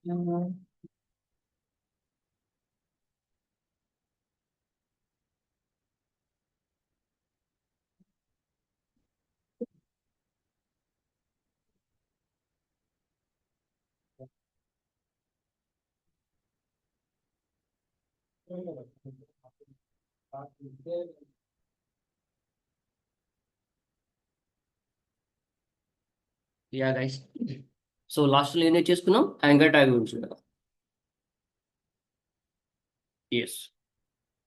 Yeah, guys. So last line చేసుకున్నాం anchor tag గురించి కదా. Yes.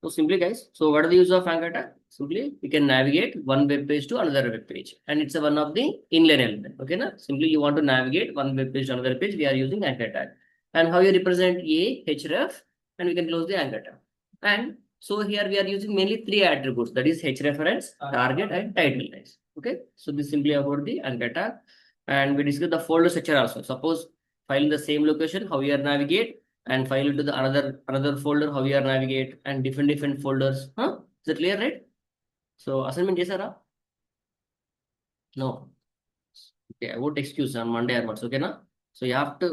So simply guys, so what is the use of anchor tag? Simply we can navigate one web page to another web page, and it's a one of the inline element. Okay, na? Simply you want to navigate one web page to another page, we are using anchor tag. And how you represent a href, and we can close the anchor tag. And so here we are using mainly three attributes, that is href, target, and title, guys. Okay, so this is simply about the anchor tag. And we discuss the folder structure also. Suppose file in the same location, how we are navigate, and file into the another folder, how we are navigate, and different folders. Is it clear, right? So assignment chesara? No. Okay, I won't excuse on Monday onwards. Okay, na? So you have to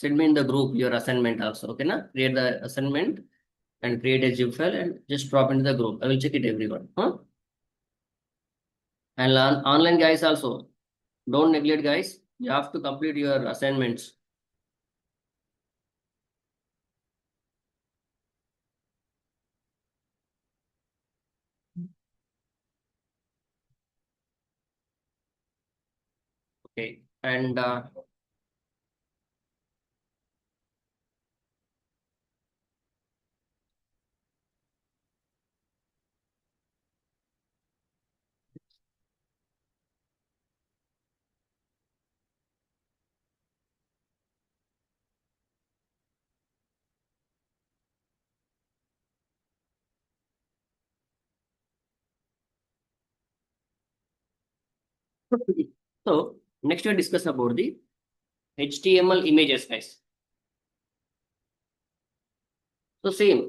send me in the group your assignment also. Okay, na? Create the assignment and create a zip file and just drop into the group. I will check it, everyone. And learn online, guys, also. Don't neglect, guys. You have to complete your assignments. Okay. And so next we'll discuss about the HTML images, guys. So same.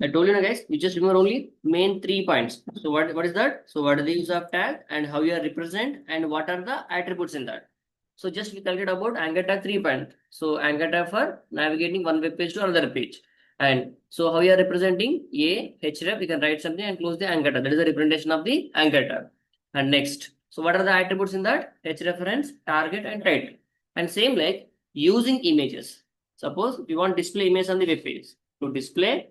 I told you, guys, you just remember only main 3 points. So what is that? So what is the use of tag and how you are represent and what are the attributes in that? So just we calculate about anchor tag 3 point. So anchor tag for navigating one web page to another page. And so how you are representing a href, we can write something and close the anchor tag. That is the representation of the anchor tag. And next, so what are the attributes in that? Href, target, and title. And same like using images. Suppose we want display image on the web page. To display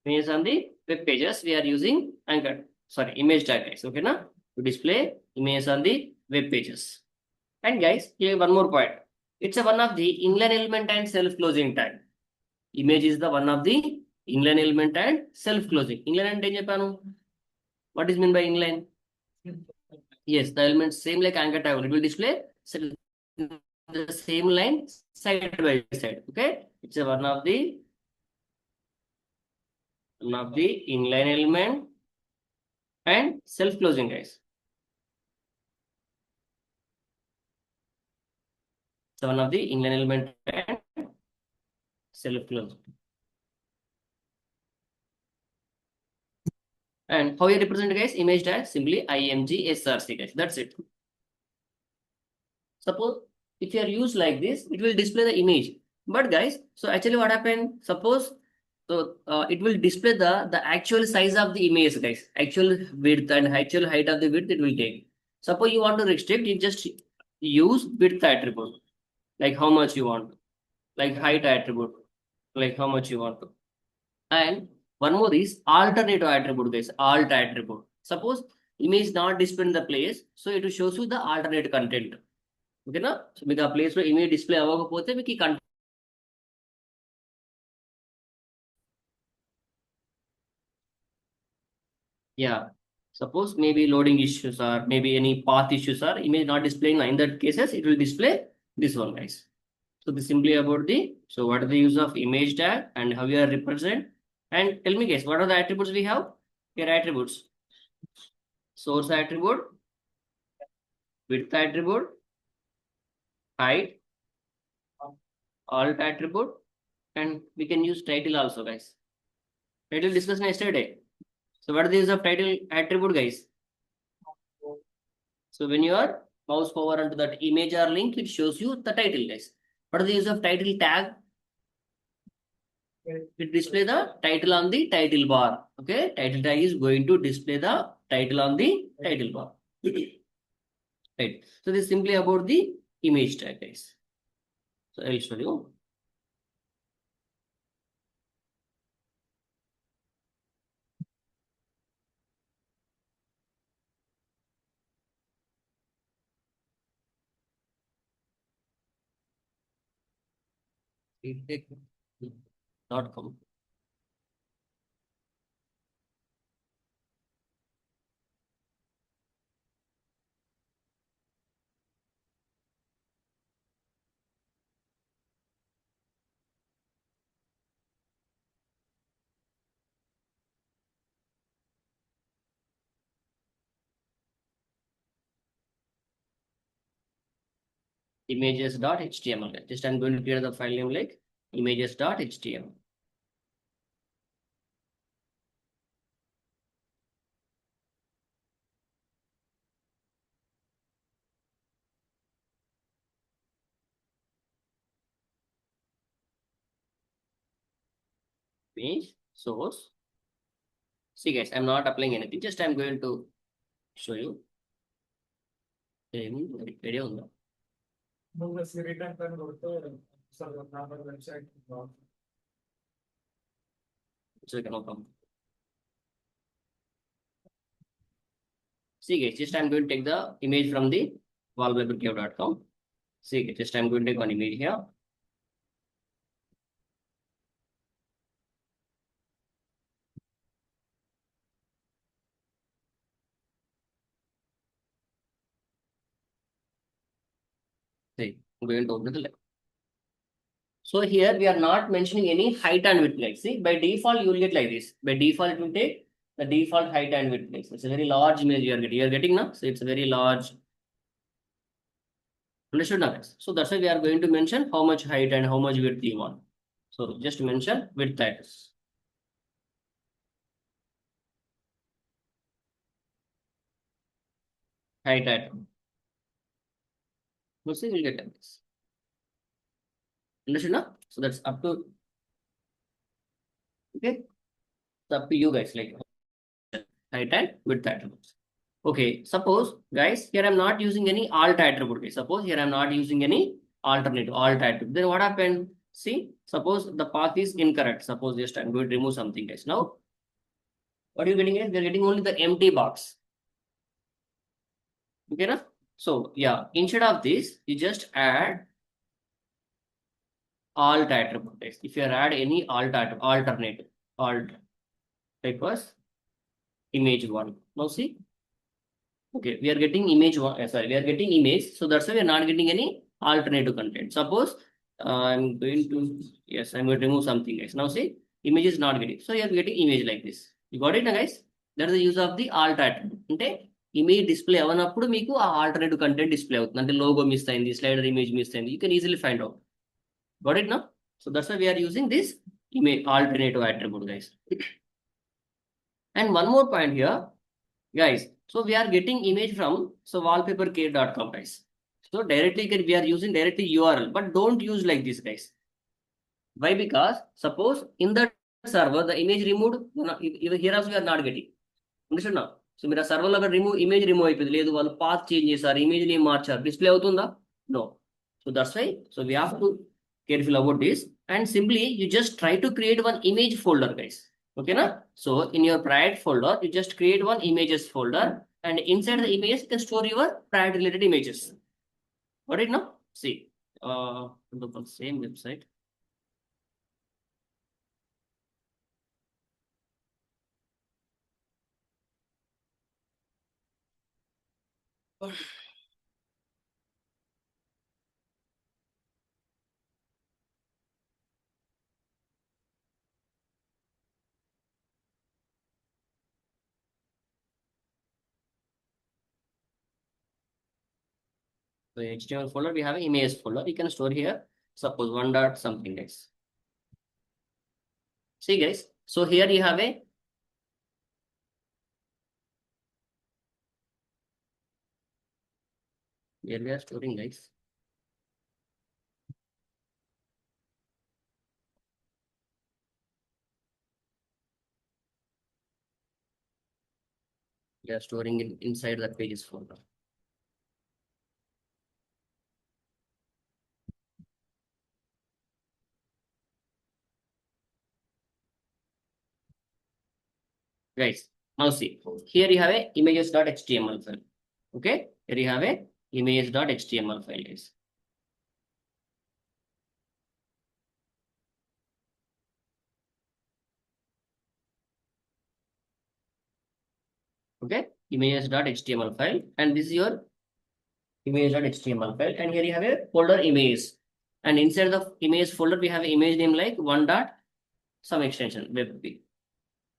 image on the web pages, we are using anchor, sorry, image tag, guys. Okay, na? To display image on the web pages. And guys, here one more point. It's a one of the inline element and self-closing tag. Image is the one of the inline element and self-closing. Inline and Japanu. What is meant by inline? Yes, the elements same like anchor tag. It will display the same line side by side. Okay, it's a one of the inline element and self-closing, guys. So one of the inline element and self-closing. And how you represent, guys? Image tag simply img_src, guys. That's it. Suppose if you are used like this, it will display the image. But guys, so actually what happened? Suppose so it will display the actual size of the image, guys. Actual width and actual height of the width it will take. Suppose you want to restrict, you just use width attribute, like how much you want, like height attribute, like how much you want to. And one more is alternative attribute, guys. Alt attribute. Suppose image not displayed in the place, so it will shows you the alternate content. Okay, na? So మీకు ఆ place లో image display అవ్వకపోతే మీకు ఈ content. Yeah. Suppose maybe loading issues or maybe any path issues are image not displaying. In that cases, it will display this one, guys. So this is simply about the, so what is the use of image tag and how we are represent. And tell me, guys, what are the attributes we have? Here attributes. Source attribute, width attribute, height, alt attribute, and we can use title also, guys. Title discussed yesterday. So what is the use of title attribute, guys? So when you are mouse power onto that image or link, it shows you the title, guys. What is the use of title tag? It display the title on the title bar. Okay, title tag is going to display the title on the title bar. Right. So this is simply about the image tag, guys. So I'll show you. .com. Images.html. Just I'm going to clear the file name like images.html. Page source. See guys, I'm not applying anything. Just I'm going to show you. Video on the so you can open. See guys, just I'm going to take the image from the wallpapercave.com. See guys, just I'm going to take one image here. See, I'm going to open the left. So here we are not mentioning any height and width. Like see, by default you will get like this. By default it will take the default height and width. Like, so it's a very large image you are getting. You are getting now. So it's a very large. Understood now, guys? So that's why we are going to mention how much height and how much width you want. So just mention width titles. Height item. We'll see, we'll get like this. Understood now? So that's up to okay. It's up to you guys, like height and width attributes. Okay, suppose guys, here I'm not using any alt attribute. Suppose here I'm not using any alternative alt attribute. Then what happened? See, suppose the path is incorrect. Suppose just I'm going to remove something, guys. Now, what are you getting is we're getting only the empty box. Okay, na? So yeah, instead of this, you just add alt attribute. Guys. If you add any alt alternative, alt type was image one. Now see. Okay, we are getting image one. Sorry, we are getting image. So that's why we are not getting any alternative content. Suppose I'm going to, yes, I'm going to remove something, guys. Now see, image is not getting. So you are getting image like this. You got it, now, guys? That is the use of the alt attribute. Okay, image display అవనప్పుడు మీకు ఆ alternative content display అవుతుంది. అంటే logo miss అయింది, slider image miss అయింది. You can easily find out. Got it now? So that's why we are using this image alternative attribute, guys. And one more point here, guys. So we are getting image from wallpapercave.com, guys. So directly we are using directly URL, but don't use like this, guys. Why? Because suppose in the server the image removed, here also we are not getting. Understand now? So మీరు server లో remove image remove అయిపోయింది లేదు వాళ్ళు path change చేశారు image name మార్చారు display అవుతుందా? No. So that's why so we have to careful about this and simply you just try to create one image folder, guys. Okay na? So in your project folder you just create one images folder and inside the images you can store your project related images. Got it now? See, look on same website. So HTML folder, we have an image folder. You can store here, suppose one dot something, guys. See, guys. So here you have a Where we are storing, guys. We are storing it inside the pages folder. Guys, now see, here you have a images.html file. Okay, here you have a image.html file, guys. Okay, images.html file, and this is your image.html file, and here you have a folder image, and inside the image folder we have an image name like one dot some extension webp.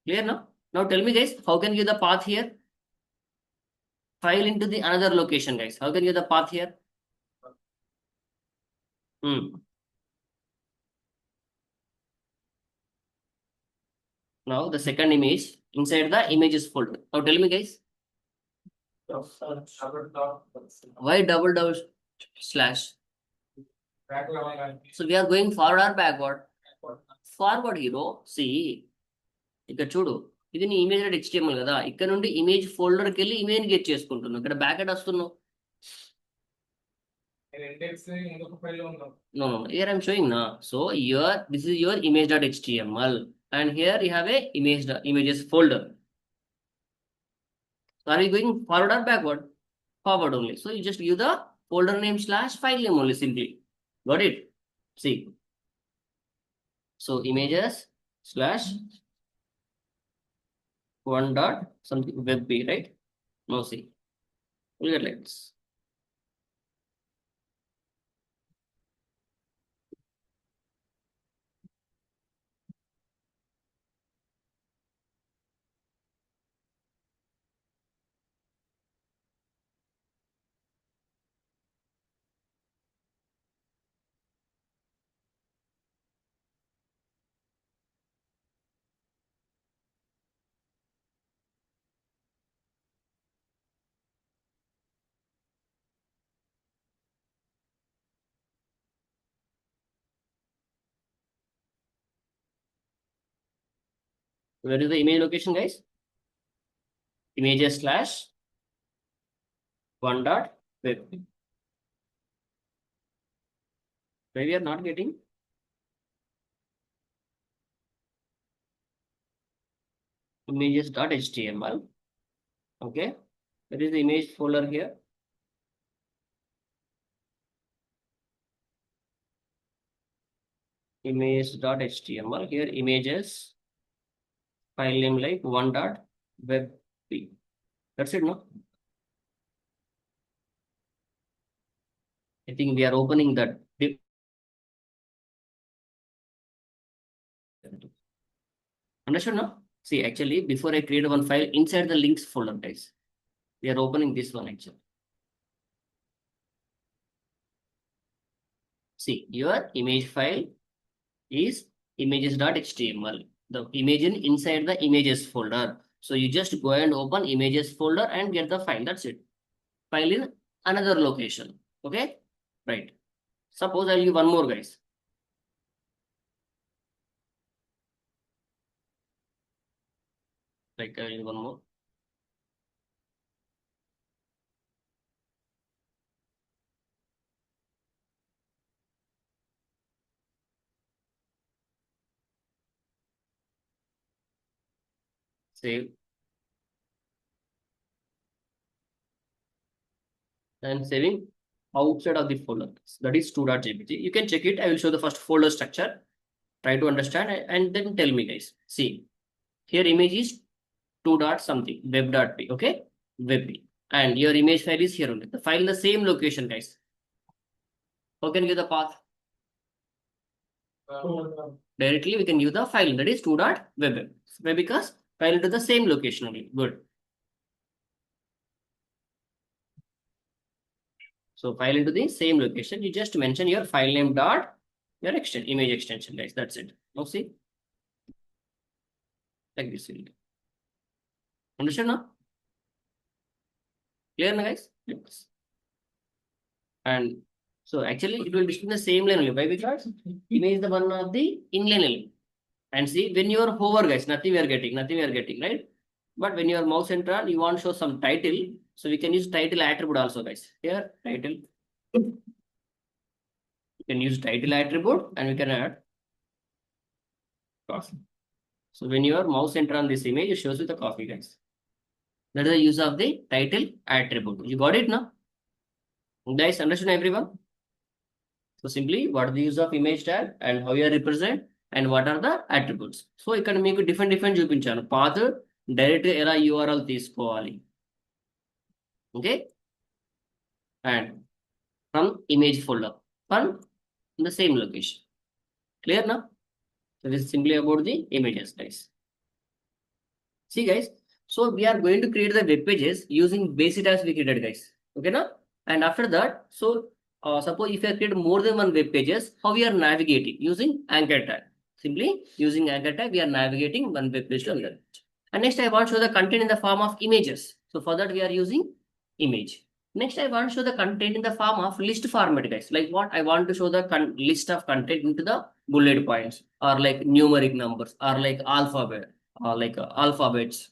Clear now? Now tell me, guys, how can you give the path here? File into the another location, guys. How can you give the path here? Now the second image inside the images folder. Now tell me, guys, why double slash? So we are going forward or backward? Forward, hero. See, ఇక్కడ చూడు, ఇది నీ image HTML కదా, ఇక్కడ నుండి image ఫోల్డర్కి వెళ్ళి image get చేసుకుంటున్నావు, ఇక్కడ బ్యాక్ ఎండ్ వస్తున్నావు. No, here I'm showing now. So here this is your image.html, and here you have a images folder. So are you going forward or backward? Forward only. So you just give the folder name slash file name only simply. Got it? See. So images slash one dot something webp, right? Now see. Look at like this. Where is the image location, guys? Images slash one dot web. Why we are not getting? Images.html. Okay. That is the image folder here. Image.html. Here images. File name like one dot web. That's it, no? I think we are opening that. Understood now? See, actually, before I create one file inside the links folder, guys, we are opening this one actually. See, your image file is images.html. The image inside the images folder. So you just go and open images folder and get the file. That's it. File in another location. Okay? Right. Suppose I'll give one more, guys. Like I'll give one more. Save. I'm saving outside of the folder. That is 2.jpg. You can check it. I will show the first folder structure. Try to understand and then tell me, guys. See, here image is 2 dot something web.p. Okay, web.p. And your image file is here only. The file in the same location, guys. How can you give the path? Directly we can use the file that is 2.web. Why? Because file into the same location only. Good. So file into the same location. You just mention your file name dot your image extension, guys. That's it. Now see, like this. Understand now? Clear now, guys? Yes. And so actually it will display the same line only. Why? Because image is the one of the inline element. And see, when you are hover, guys, nothing we are getting, right? But when you are mouse enter on, you want to show some title. So we can use title attribute also, guys. Here, title. You can use title attribute and we can add coffee. So when your mouse enter on this image, it shows you the coffee, guys. That is the use of the title attribute. You got it now? Guys, understood everyone? So simply what is the use of image tag and how you represent and what are the attributes. So ఇక్కడ మీకు different చూపించాను. Path direct ఎలా URL తీసుకోవాలి. Okay? And from image folder from the same location. Clear now? So this is simply about the images, guys. See, guys. So we are going to create the web pages using basic tags we created, guys. Okay, now? And after that, so suppose if you have created more than one web pages, how we are navigating using anchor tag. Simply using anchor tag, we are navigating one web page to another. And next, I want to show the content in the form of images. So for that, we are using image. Next, I want to show the content in the form of list format, guys. Like what? I want to show the list of content into the bullet points or like numeric numbers or like alphabet or like alphabets.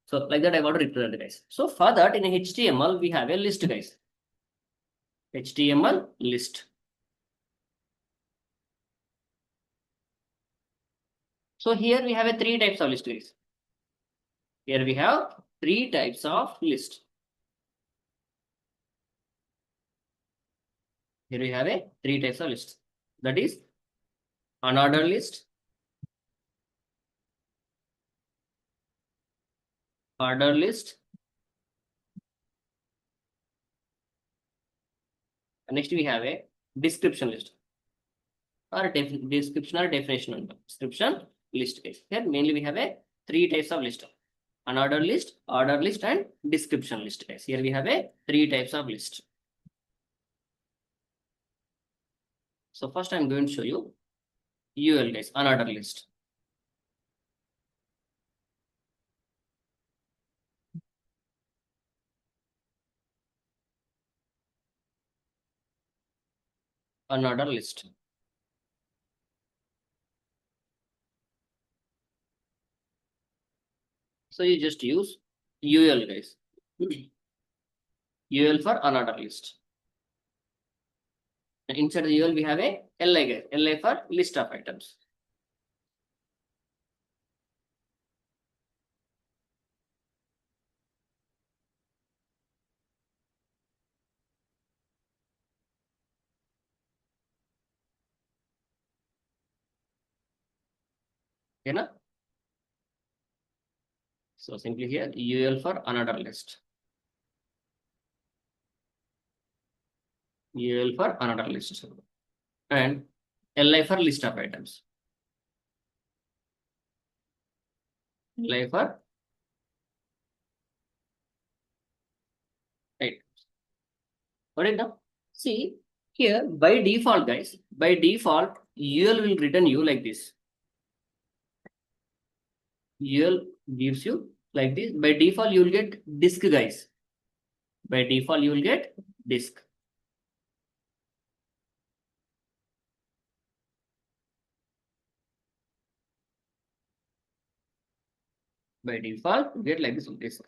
So like that, I want to represent, guys. So for that, in HTML, we have a list, guys. HTML list. So here we have a 3 types of list, guys. Here we have 3 types of list. Here we have a 3 types of list. That is unordered list, ordered list, and next we have a description list or a description or definition description list, guys. Here mainly we have a 3 types of list: unordered list, ordered list, and description list, guys. Here we have a 3 types of list. So first I'm going to show you UL, guys, unordered list. Unordered list. So you just use UL, guys. UL for unordered list. And inside the UL we have a LI, guys. LI for list of items. Okay, na? So simply here UL for unordered list. UL for unordered list. And LI for list of items. LI for items. Got it now? See here by default, guys, by default, UL will return you like this. UL gives you like this. By default, you will get disk, guys. By default, you will get disk. By default, you get like this disk.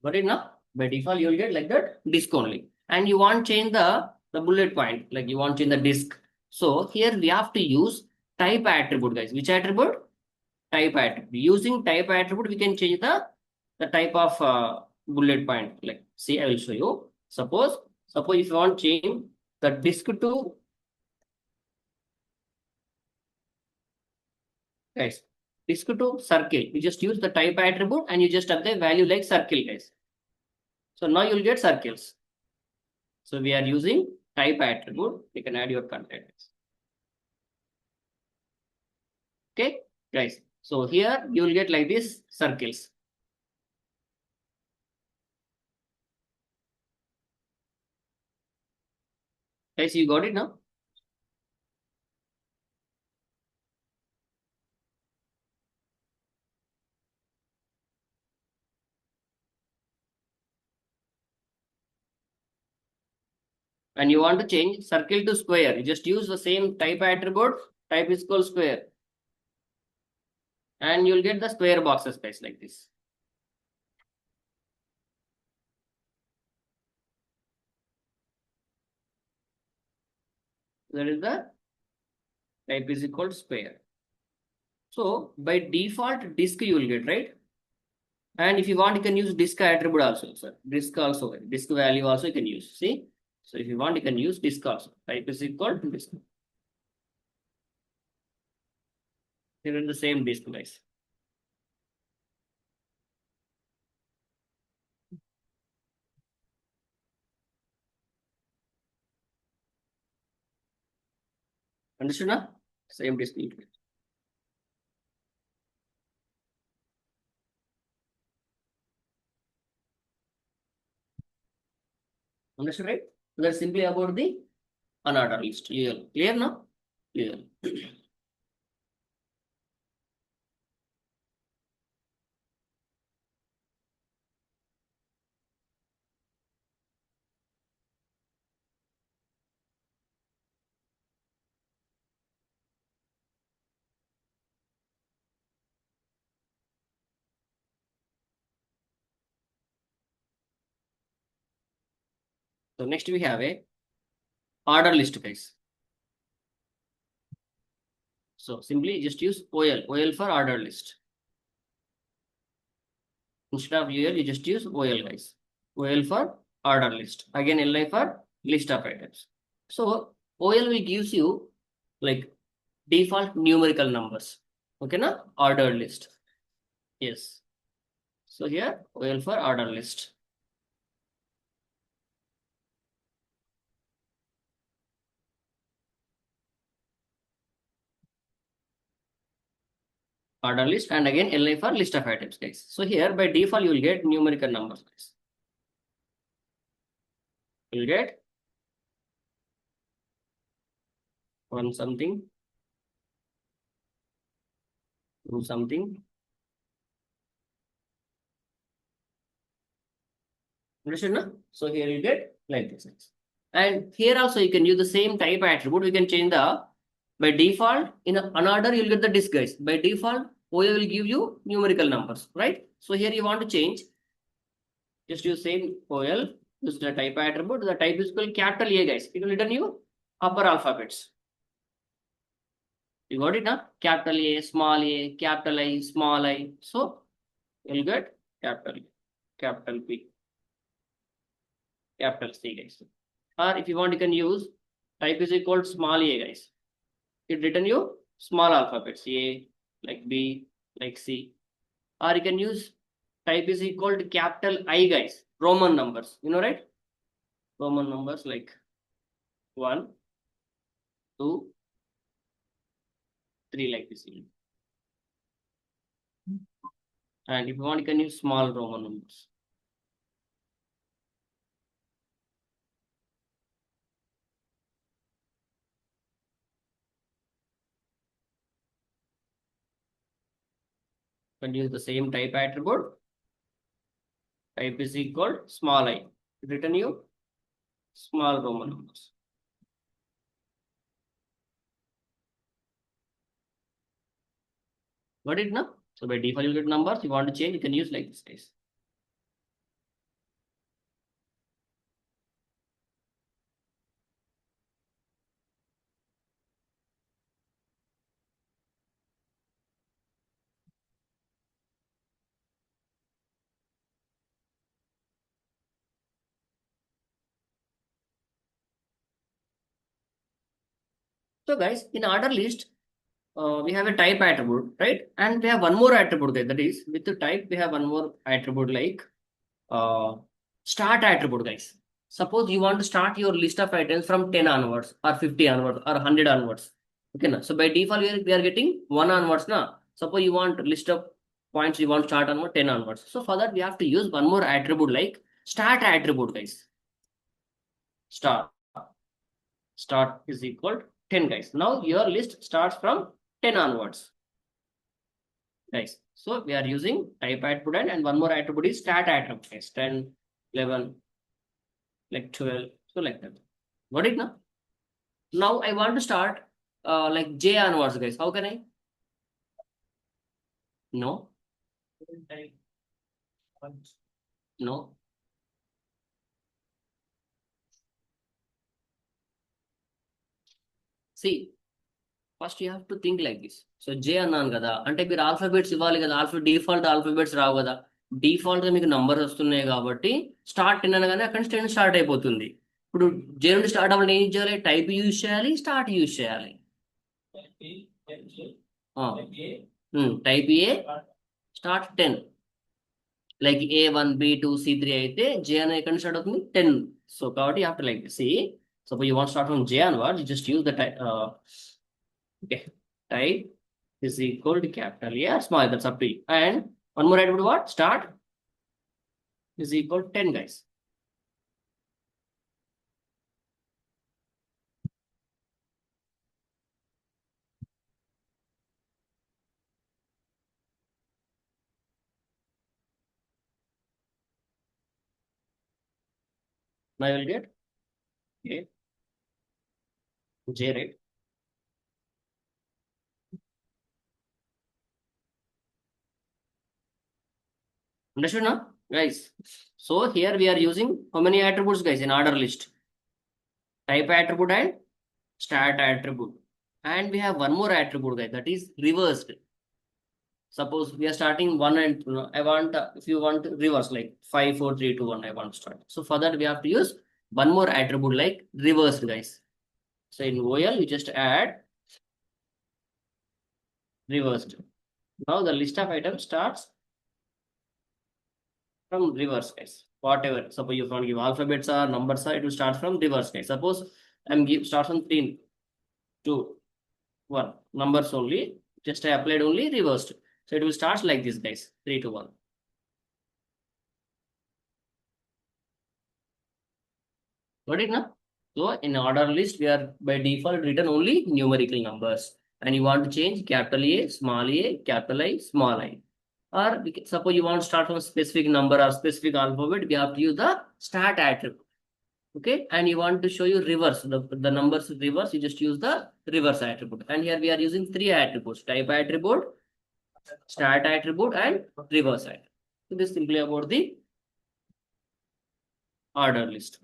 Got it now? By default, you will get like that disk only. And you want to change the bullet point, like you want to change the disk. So here we have to use type attribute, guys. Which attribute? Type attribute. Using type attribute, we can change the type of bullet point. Like, see, I will show you. Suppose if you want to change the disk to, guys, disk to circle, you just use the type attribute and you just have the value like circle, guys. So now you'll get circles. So we are using type attribute. You can add your content. Okay, guys. So here you will get like this circles. Guys, you got it now? And you want to change circle to square, you just use the same type attribute, type is equal square, and you'll get the square boxes guys like this. That is the type is equal to square. So by default disk you will get, right? And if you want, you can use disk attribute also, sir. Disk also, disk value also you can use. See? So if you want, you can use disk also. Type is equal to disk. Here is the same disk, guys. Understood now? Same disk. Understood, right? So that's simply about the unordered list. Clear now? Clear. So next we have a order list, guys. So simply just use OL for order list. Instead of UL, you just use OL, guys. OL for order list. Again, LI for list of items. So OL will gives you like default numerical numbers. Okay, na? Ordered list. Yes. So here OL for order list. Order list, and again LI for list of items, guys. So here by default you will get numerical numbers, guys. You'll get one something, two something. Understood, no? So here you get like this. And here also you can use the same type attribute. We can change the, by default in an order you'll get the disk, guys. By default OA will give you numerical numbers, right? So here you want to change, just use same OL, use the type attribute. The type is called capital A, guys. It will return you upper alphabets. You got it now? Capital A, small a, capital I, small I. So you'll get capital A, capital P, capital C, guys. Or if you want, you can use type is equal to small a, guys. It return you small alphabets, A, like B, like C. Or you can use type is equal to capital I, guys. Roman numbers, you know, right? Roman numbers like 1, 2, 3, like this. And if you want, you can use small Roman numbers. You can use the same type attribute. Type is equal small I. Return you small Roman numbers. Got it now? So by default you get numbers. You want to change, you can use like this case. So guys, in order list, we have a type attribute, right? And we have one more attribute there. That is, with the type, we have one more attribute like start attribute, guys. Suppose you want to start your list of items from 10 onwards, or 50 onwards, or 100 onwards. Okay, now. So by default, we are getting 1 onwards now. Suppose you want list of points you want to start on 10 onwards. So for that, we have to use one more attribute like start attribute, guys. Start. start is equal to 10, guys. Now your list starts from 10 onwards, guys. So we are using type attribute and one more attribute is stat attribute, guys. 10, 11, like 12, so like that. Got it now? Now I want to start like J onwards, guys. How can I? No, no. See, first you have to think like this. So J అన్నాను కదా అంటే మీరు alphabets ఇవ్వాలి కదా, default alphabets రావు కదా. Default గా మీకు numbers వస్తున్నాయి కాబట్టి స్టార్ట్ 10 అనగానే అక్కడ నుంచి 10 స్టార్ట్ అయిపోతుంది. ఇప్పుడు J నుండి స్టార్ట్ అవ్వాలంటే ఏం చేయాలి? టైప్ యూజ్ చేయాలి, స్టార్ట్ యూజ్ చేయాలి. Type a start 10 like A1 B2 C3 అయితే J అనే ఎక్కడ నుంచి స్టార్ట్ అవుతుంది? 10. సో కాబట్టి you have to like C suppose you want start from J onwards, you just use the okay, type is equal to capital A or small, that's up to you. And one more attribute, what? Start is equal to 10, guys. Now I will get A, J, right? Understood now, guys? So here we are using how many attributes, guys, in order list? Type attribute and start attribute. And we have one more attribute, guys, that is reversed. Suppose we are starting one and I want, if you want to reverse like 5, 4, 3, 2, 1, I want to start. So for that we have to use one more attribute like reversed, guys. So in OL, you just add reversed. Now the list of items starts from reverse, guys. Whatever. Suppose you want to give alphabets or numbers, it will start from reverse, guys. Suppose I'm give start from 3, 2, 1. Numbers only. Just I applied only reversed. So it will start like this, guys. 3 to 1. Got it now? So in order list, we are by default written only numerical numbers. And you want to change capital A, capital I, small I. Or suppose you want to start from a specific number or specific alphabet, we have to use the start attribute. Okay, and you want to show you reverse, the numbers reverse, you just use the reverse attribute. And here we are using 3 attributes: type attribute, start attribute, and reverse attribute. So this is simply about the order list.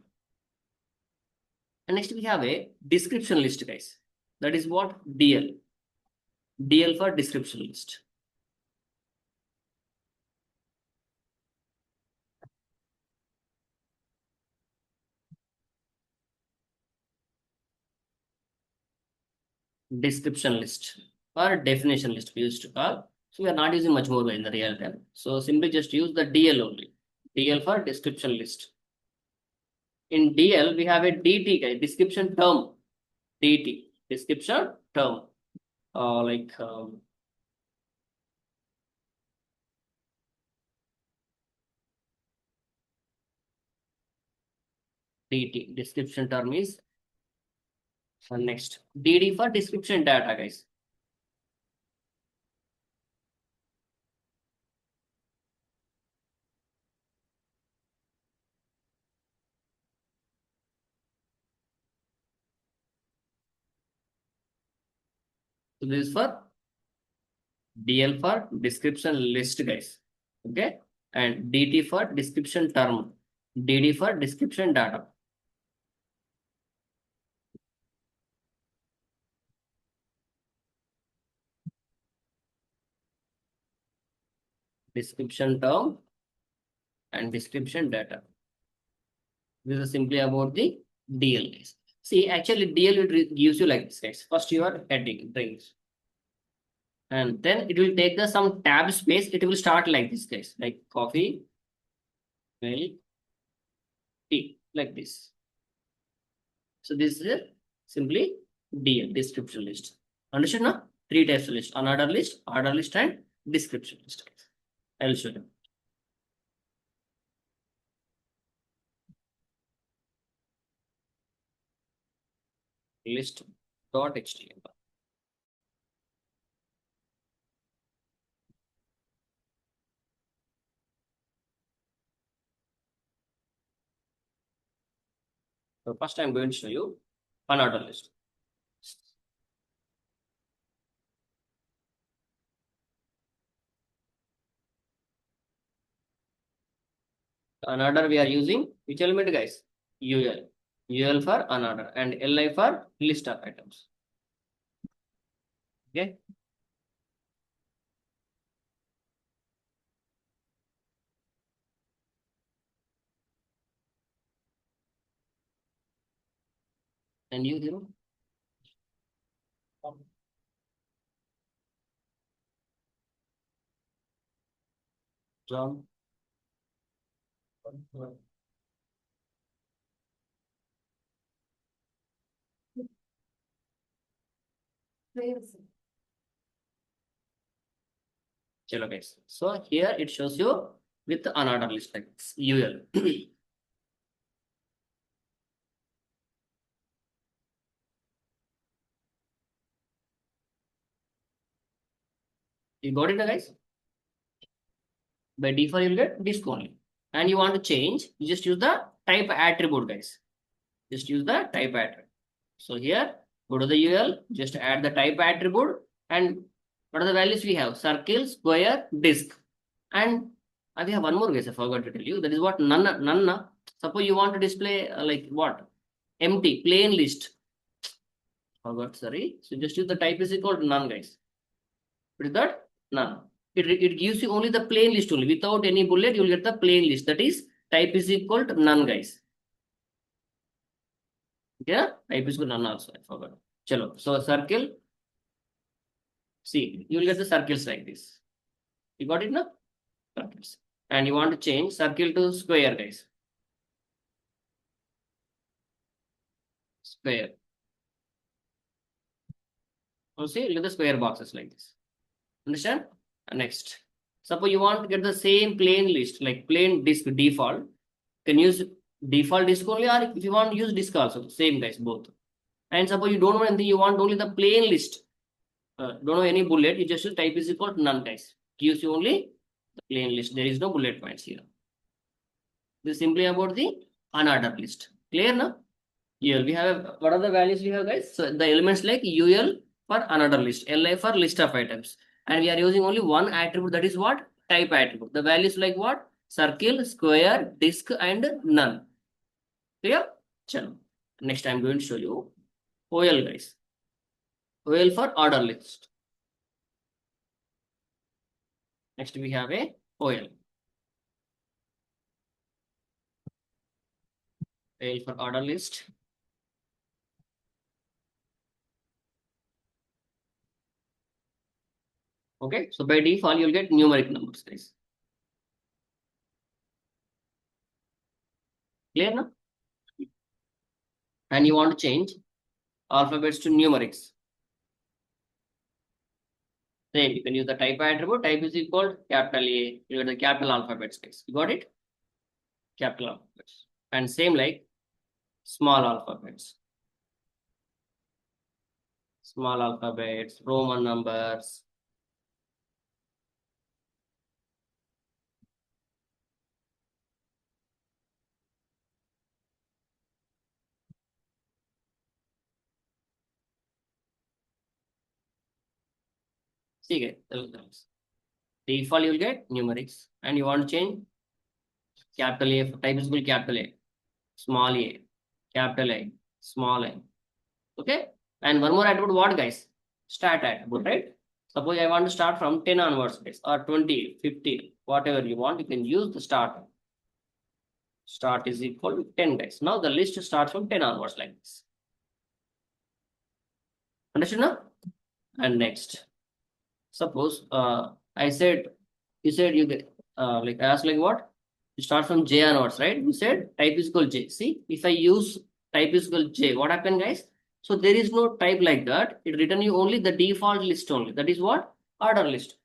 And next we have a description list, guys. That is what? DL. DL for description list. Description list or definition list we used to call. So we are not using much more in the real time. So simply just use the DL only. DL for description list. In DL, we have a DT, guys, description term. DT, description term. Like DT, description term is next. DD for description data, guys. So this is for DL for description list, guys. Okay. And DT for description term. DD for description data. Description term and description data. This is simply about the DL, guys. See, actually DL gives you like this, guys. First your heading, drinks. And then it will take the some tab space. It will start like this, guys, like coffee, milk, tea, like this. So this is simply DL, description list. Understood now? 3 types of list: unordered list, order list, and description list. I will show you. list.html. So first I'm going to show you unordered list. Unordered we are using which element guys? UL. UL for unordered and LI for list of items. Okay. And you zero. John. Chalo guys. So here it shows you with the unordered list like this, UL. You got it guys? By default you'll get disk only. And you want to change, you just use the type attribute guys. Just use the type attribute. So here, go to the UL, just add the type attribute and what are the values we have? Circle, square, disk. And we have one more guys, I forgot to tell you. That is what none. Suppose you want to display like what? Empty, plain list. Forgot, sorry. So just use the type is equal to none guys. What is that? None. It gives you only the plain list only. Without any bullet, you will get the plain list. That is type is equal to none guys. Yeah, type is equal to none also. I forgot. Chalo. So circle. See, you will get the circles like this. You got it now? Circles. And you want to change circle to square, guys. Square. You see, look at the square boxes like this. Understand? Next. Suppose you want to get the same plain list, like plain disk default. Can use default disk only, or if you want to use disk also, same guys, both. And suppose you don't want anything, you want only the plain list. Don't know any bullet, you just type is equal to none guys. Gives you only the plain list. There is no bullet points here. This is simply about the unordered list. Clear now? UL. We have what are the values we have guys? So the elements like UL for unordered list, LI for list of items. And we are using only one attribute, that is what? Type attribute. The values like what? Circle, square, disk, and none. Clear? Chalo. Next I'm going to show you OL guys. OL for order list. Next we have a OL. OL for order list. Okay, so by default you'll get numeric numbers guys. Clear now? And you want to change alphabets to numerics. Same, you can use the type attribute. Type is equal to capital A. You get the capital alphabets guys. You got it? Capital alphabets. And same like small alphabets. Small alphabets, Roman numbers. See guys, default you will get numerics. And you want to change capital A, type is equal to capital A, small a, capital A, small a. Okay. And one more attribute, what guys? Start attribute, right? Suppose I want to start from 10 onwards, guys, or 20, 50, whatever you want, you can use the start. Start is equal to 10, guys. Now the list starts from 10 onwards like this. Understood now? And next, suppose I said, you said you get, like I asked like what? You start from J onwards, right? You said type is equal J. See, if I use type is equal J, what happened, guys? So there is no type like that. It return you only the default list only. That is what? Order list.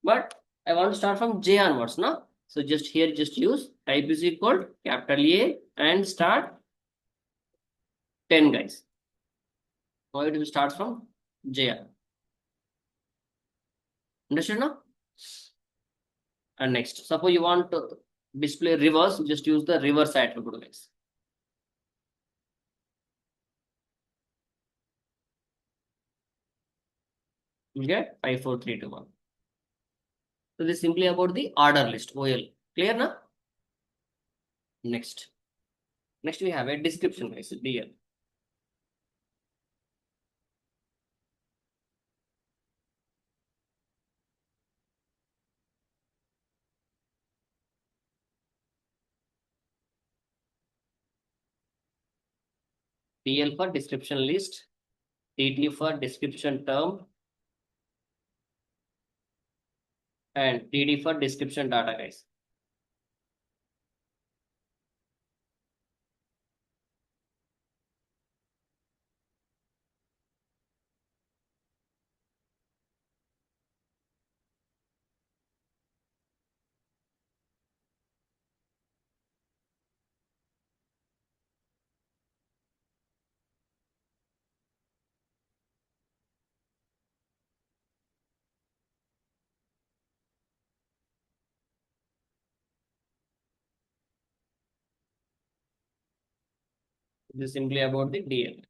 But I want to start from J onwards now. So just here, just use type is equal capital A and start 10 guys. Now it will start from Jaya. Understood now? And next, suppose you want to display reverse, just use the reverse attribute, guys. You get 5, 4, 3, 2, 1. So this is simply about the order list, OL. Clear now? Next. Next we have a description, guys, DL. DL for description list, TT for description term, and TD for description data, guys. This is simply about the DL.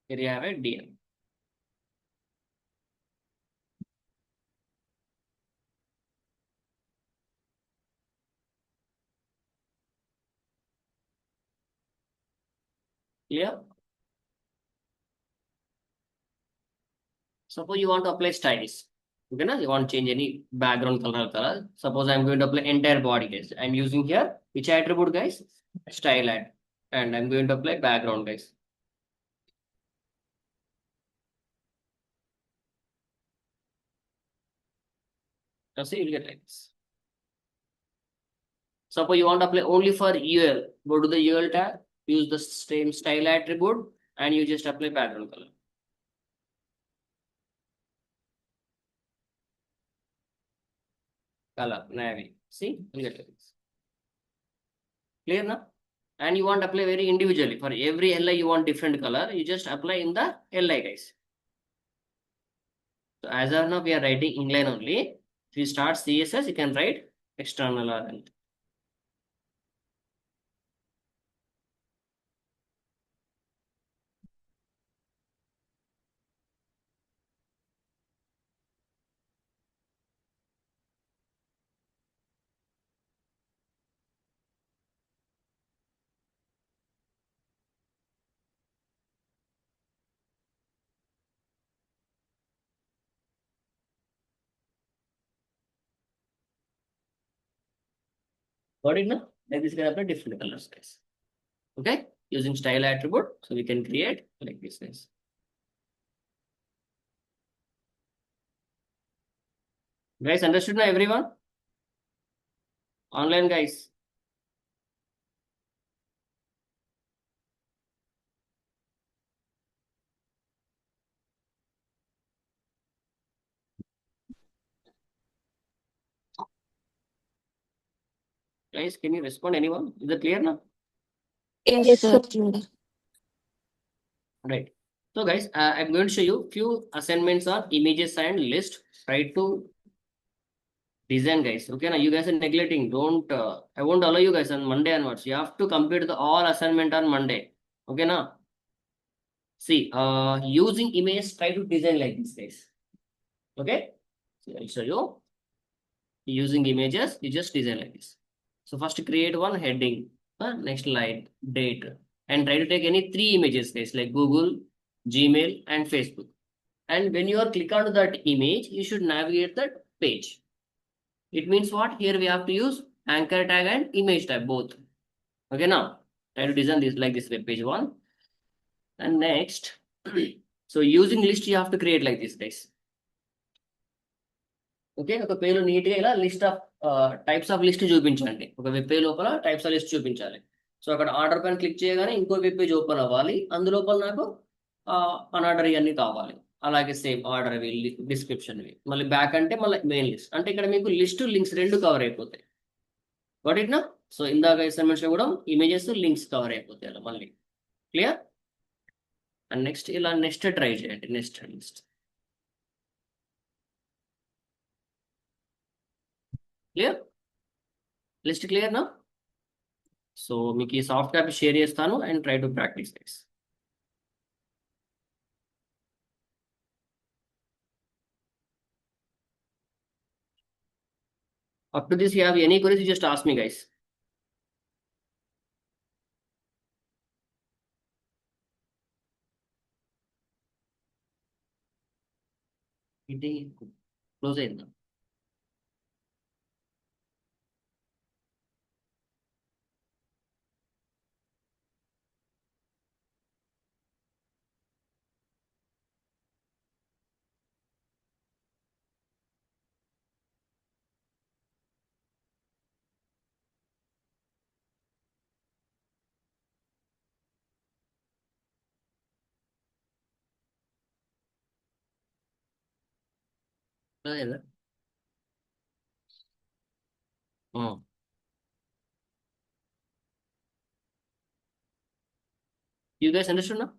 Here you have a DL. Clear? Suppose you want to apply styles. Okay, now you want to change any background color. Suppose I'm going to apply entire body, guys. I'm using here which attribute, guys? Style add. And I'm going to apply background, guys. Now see, you'll get like this. Suppose you want to apply only for UL. Go to the UL tab, use the same style attribute, and you just apply background color. Color, navy. See, you'll get like this. Clear now? And you want to apply very individually. For every LI, you want different color. You just apply in the LI, guys. So as of now, we are writing inline only. If you start CSS, you can write external or anything. Got it now? Like this, you can apply different colors, guys. Okay? Using style attribute, so we can create like this, guys. Guys, understood now, everyone? Online, guys. Guys, can you respond, anyone? Is it clear now? Yes, sir. Right. So guys, I'm going to show you few assignments on images and list. Try to design, guys. Okay, now you guys are neglecting. Don't. I won't allow you guys on Monday onwards. You have to complete the all assignment on Monday. Okay, now. See, using image, try to design like this, guys. Okay. So I'll show you. Using images, you just design like this. So first create one heading. Next line, date, and try to take any three images, guys, like Google, Gmail, and Facebook. And when you are click on that image, you should navigate that page. It means what? Here we have to use anchor tag and image tag both. Okay, now try to design this like this web page one. And next, so using list you have to create like this, guys. Okay ఒక page లో neat గా ఇలా list of types of list చూపించండి ఒక web page లోపల types of list చూపించాలి so అక్కడ order పైన క్లిక్ చేయగానే ఇంకో వెబ్ పేజ్ ఓపెన్ అవ్వాలి, అందులోపల నాకు అన్ఆర్డర్ ఇవన్నీ కావాలి. అలాగే సేమ్ ఆర్డర్ డిస్క్రిప్షన్ మళ్ళీ బ్యాక్ అంటే మళ్ళీ మెయిన్ లిస్ట్, అంటే ఇక్కడ మీకు లిస్ట్ లింక్స్ రెండు కవర్ అయిపోతాయి. వాట్ ఇట్ నా? సో ఇందాక అసైన్మెంట్స్ లో కూడా ఇమేజెస్ లింక్స్ కవర్ అయిపోతాయి అలా మళ్ళీ. క్లియర్? అండ్ నెక్స్ట్ ఇలా నెక్స్ట్ ట్రై చేయండి, next list. Clear? List clear నా? సో మీకు ఈ సాఫ్ట్ కాపీ షేర్ చేస్తాను and try to practice this. Up to this, you have any queries, you just ask me, guys. ఇది close అయిందా? Close అయిందా? You guys understood now?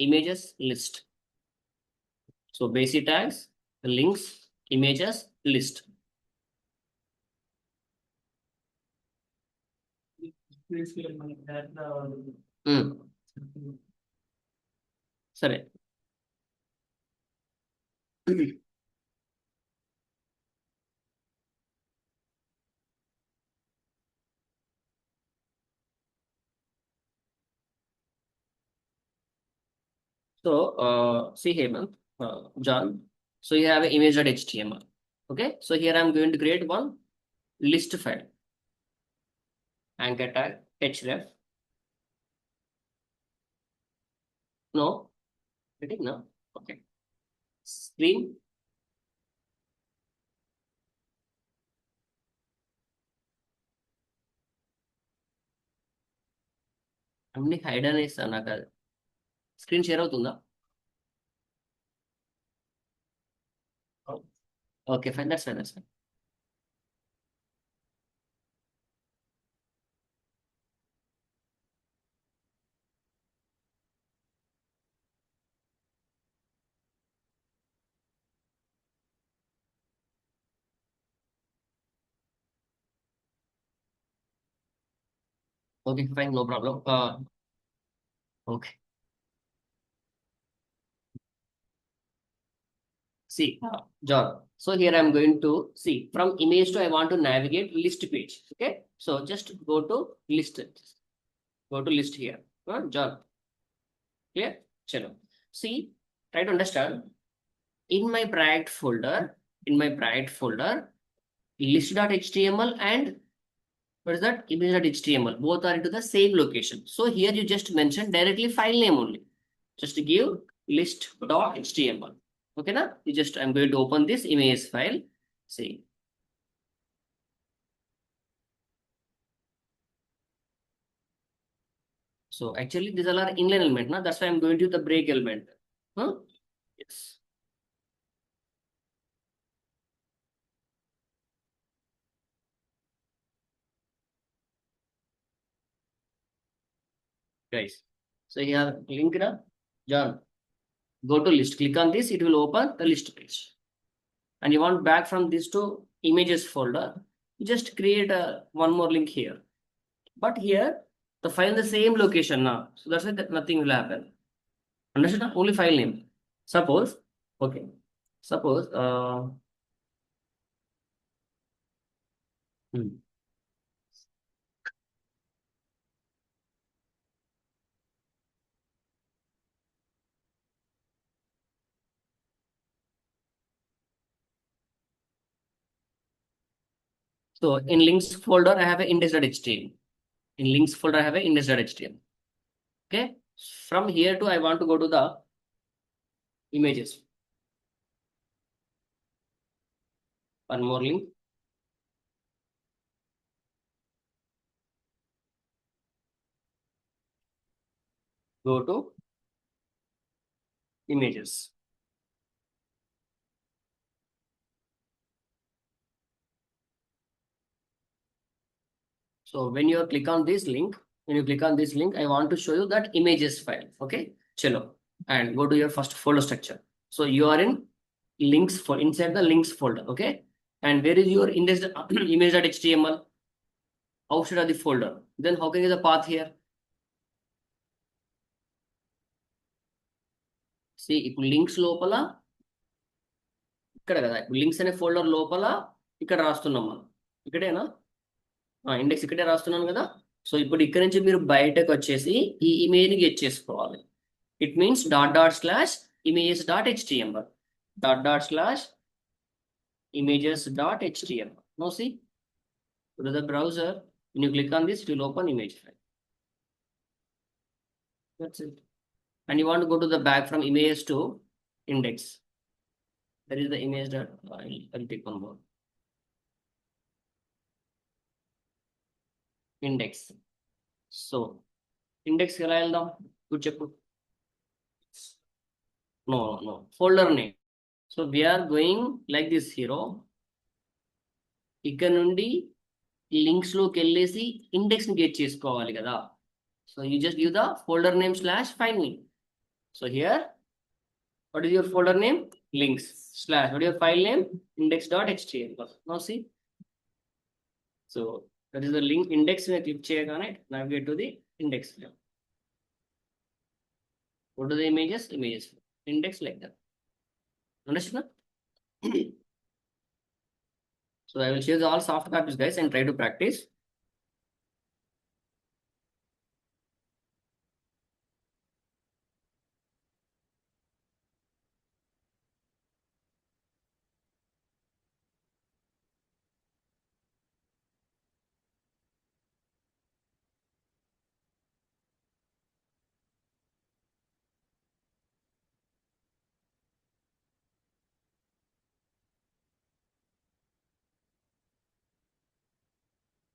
Images list. So basic tags, links, images list. సరే. So see Hemant, John. So you have an image.html. Okay. So here I'm going to create one list file. Anchor tag href. No. Getting no. Okay. Screen. అన్ని hide అనేస్తాను, నాకు అది screen share అవుతుందా? Okay fine, that's fine, that's fine. Okay, fine, no problem. Okay. See, John. So here I'm going to see from image to I want to navigate list page. Okay. So just go to list. Go to list here. John. Clear? Chalo. See, try to understand. In my project folder, list.html and what is that? Image.html. Both are into the same location. So here you just mention directly file name only. Just give list.html. Okay, na? I'm going to open this image file. See. So actually these all are inline element, na? That's why I'm going to the break element. Huh? Yes. Guys. So here link na? John. Go to list. Click on this, it will open the list page. And you want back from this to images folder, you just create one more link here. But here the file in the same location now. So that's why nothing will happen. Understand? Only file name. Suppose, okay. Suppose so in links folder, I have an index.html. In links folder, I have an index.html. Okay. From here to I want to go to the images. One more link. go to images. So when you click on this link, I want to show you that images file. Okay, chalo, and go to your first folder structure. So you are in links for inside the links folder. Okay, and where is your index image.html outside of the folder? Then how can you the path here? See, ఇప్పుడు links లోపల ఇక్కడ కదా, ఇప్పుడు links అనే folder లోపల ఇక్కడ రాస్తున్నాం మనం. ఇక్కడేనా? ఇండెక్స్ ఇక్కడే రాస్తున్నాను కదా. సో ఇప్పుడు ఇక్కడ నుంచి మీరు బయటకు వచ్చేసి ఈ ఇమేజ్ ని గెట్ చేసుకోవాలి. It means /images.html /images.html. Now see, go to the browser. When you click on this, it will open image file. That's it. And you want to go to the back from images to index. There is the image that I'll take one more. Index. So index ఎలా వెళ్దాం? ఇప్పుడు చెప్పు. No. Folder name. So we are going like this hero. ఇక్కడ నుండి links లోకి వెళ్ళేసి index ని get చేసుకోవాలి కదా. So you just give the folder name /find me. So here, what is your folder name? Links / what is your file name? Index.html. Now see. So that is the link index. When click చేయగానే navigate to the index. Go to the images, index like that. Understand? So I will share all soft copies, guys, and try to practice.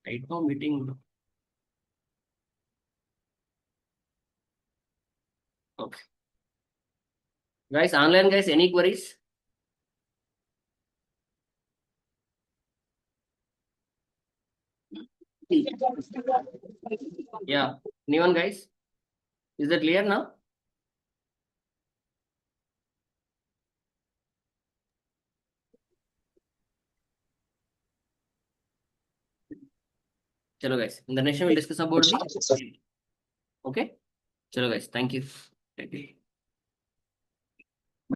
Right now meeting. Okay. Guys, online guys, any queries? Yeah. Anyone guys? Is that clear now? Chalo guys. In the next one we'll discuss about the. Okay. Chalo guys. Thank you.